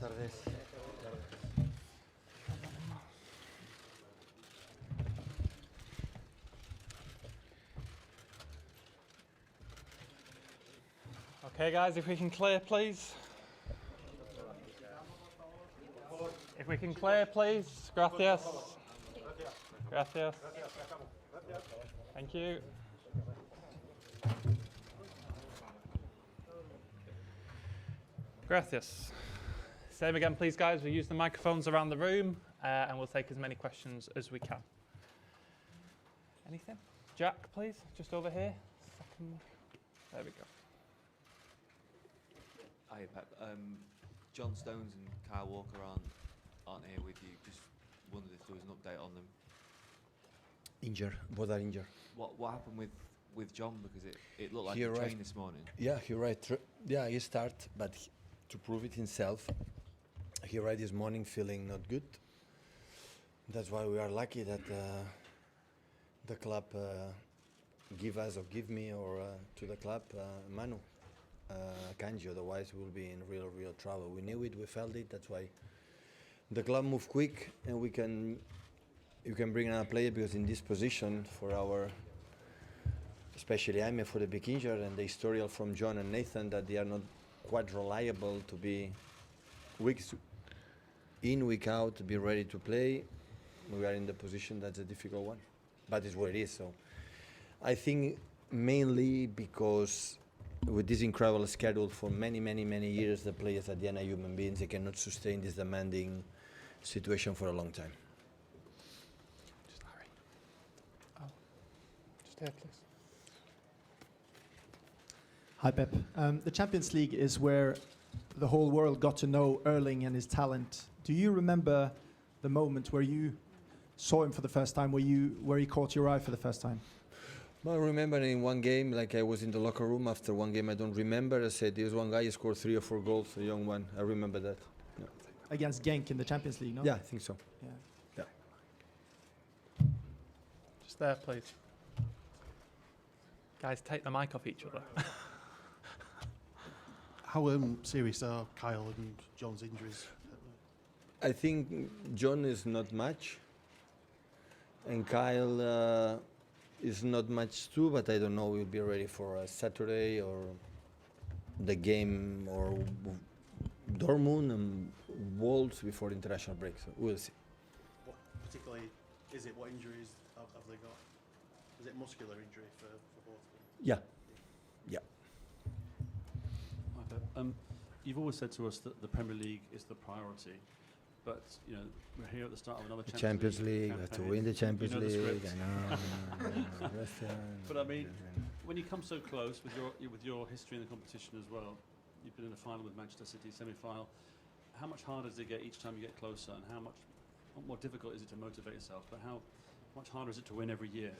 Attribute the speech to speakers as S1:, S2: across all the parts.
S1: tardes.
S2: Okay, guys, if we can clear, please. If we can clear, please. Gracias. Gracias. Thank you. Gracias. Same again, please, guys. We'll use the microphones around the room and we'll take as many questions as we can. Anything? Jack, please, just over here. Second. There we go.
S3: Hi, Pep. John Stones and Kyle Walker aren't here with you. Just wondered if there was an update on them.
S1: Injured. Both are injured.
S3: What happened with John? Because it looked like
S1: He
S3: he
S1: arrived-
S3: trained this morning.
S1: Yeah, he right. Yeah, he start, but to prove it himself, he arrived this morning feeling not good. That's why we are lucky that the club give us or give me or to the club Manu Kanji. Otherwise, we'll be in real trouble. We knew it, we felt it. That's why the club moved quick, and you can bring another player because in this position for our, especially Jaime for the big injury and the historical from John and Nathan that they are not quite reliable to be weeks in, week out, to be ready to play. We are in the position that's a difficult one, but it's what it is. So I think mainly because with this incredible schedule for many years, the players at the end are human beings. They cannot sustain this demanding situation for a long time.
S2: Just Harry. Oh, just here, please.
S4: Hi, Pep. The Champions League is where the whole world got to know Erling and his talent. Do you remember the moment where you saw him for the first time, where he caught your eye for the first time?
S1: Well, I remember in one game, like I was in the locker room after one game I don't remember, I said, there's one guy who scored 3 or 4 goals, a young one. I remember that. Yeah.
S4: Against Genk in the Champions League, no?
S1: Yeah, I think so.
S4: Yeah.
S2: Just there, please. Guys, take the mic off each other.
S5: How serious are Kyle and John's injuries?
S1: I think John is not much, and Kyle is not much too, but I don't know we'll be ready for Saturday or the game or Dortmund and Wolves before the international break, so we'll see.
S5: What particularly is it? What injuries have they got? Is it muscular injury for both of them?
S1: Yeah.
S6: Hi, Pep. You've always said to us that the Premier League is the priority, but you know we're here at the start of another
S1: Champions League, have to
S6: campaign.
S1: win the Champions
S6: You know the
S1: League.
S6: script.
S1: I know.
S6: But I mean, when you come so close with your history in the competition as well, you've been in the final with Manchester City, semi-final. How much harder does it get each time you get closer, and how much more difficult is it to motivate yourself? But how much harder is it to win every year?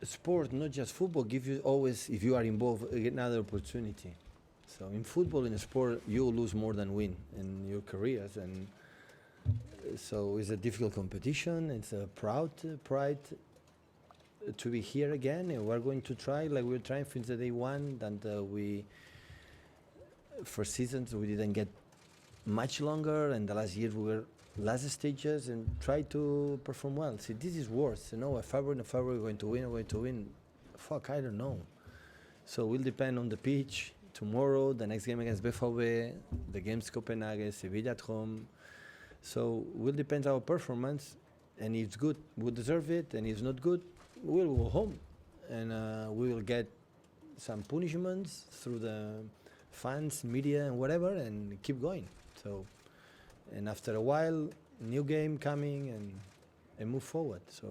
S1: Sport, not just football, give you always, if you are involved, another opportunity. So in football, in sport, you lose more than win in your careers, and so it's a difficult competition. It's a pride to be here again, and we're going to try like we're trying since the day one. And for seasons we didn't get much longer, and the last year we were last stages and try to perform well. See, this is worse, you know. If February we're going to win. Fuck, I don't know. So it will depend on the pitch. Tomorrow, the next game against BVB, the games Copenhagen, Sevilla at home. So it will depend our performance, and if it's good, we deserve it, and if it's not good, we'll go home, and we will get some punishments through the fans, media, and whatever, and keep going. So, and after a while, new game coming, and move forward. So,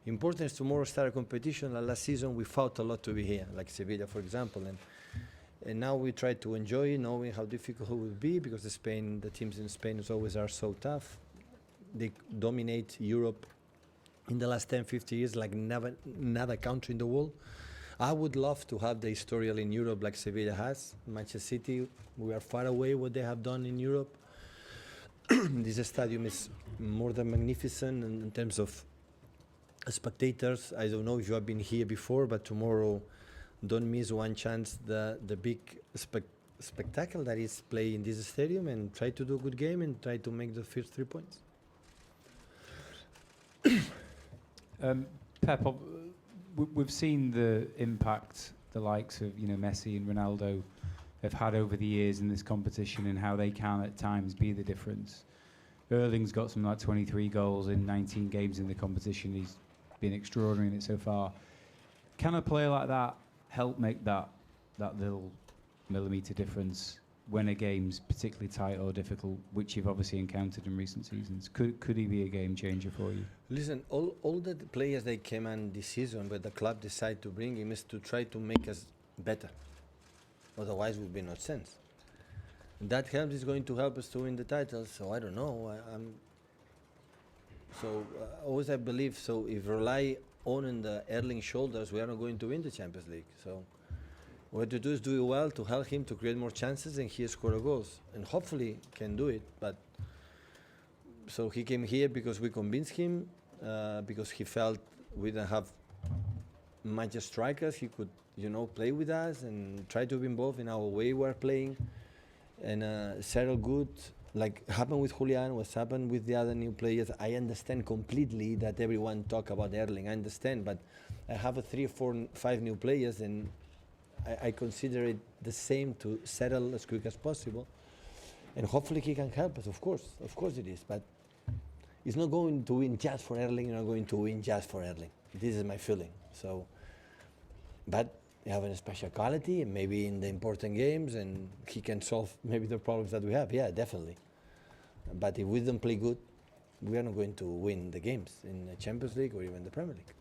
S1: important is tomorrow start a competition. Like last season, we fought a lot to be here, like Sevilla, for example, and now we try to enjoy knowing how difficult it will be, because the teams in Spain always are so tough. They dominate Europe in the last 10, 50 years like never another country in the world. I would love to have the historical in Europe like Sevilla has. Manchester City, we are far away what they have done in Europe. This stadium is more than magnificent in terms of spectators. I don't know if you have been here before, but tomorrow don't miss one chance the big spectacle that is play in this stadium and try to do a good game and try to make the first 3 points.
S7: Pep, we've seen the impact the likes of Messi and Ronaldo have had over the years in this competition and how they can at times be the difference. Erling's got something like 23 goals in 19 games in the competition. He's been extraordinary in it so far. Can a player like that help make that little millimetre difference when a game's particularly tight or difficult, which you've obviously encountered in recent seasons? Could he be a game changer for you?
S1: Listen, all the players that came in this season, but the club decided to bring him is to try to make us better. Otherwise, would be no sense. That help is going to help us to win the title. So I don't know. Always I believe. So if rely on the Erling shoulders, we are not going to win the Champions League. So what to do is do it well to help him to create more chances, and he score goals, and hopefully can do it. But so he came here because we convinced him, because he felt we didn't have much strikers. He could, play with us and try to be involved in our way we're playing, and settle good. Like happened with Julian, what's happened with the other new players. I understand completely that everyone talk about Erling. I understand, but I have 3, 4, 5 new players, and I consider it the same to settle as quick as possible. And hopefully he can help us, of course it is. But it's not going to win just for Erling, not going to win just for Erling. This is my feeling. So, but they have a special quality, and maybe in the important games, and he can solve maybe the problems that we have. Yeah, definitely. But if we don't play good, we are not going to win the games in the Champions League or even the Premier League.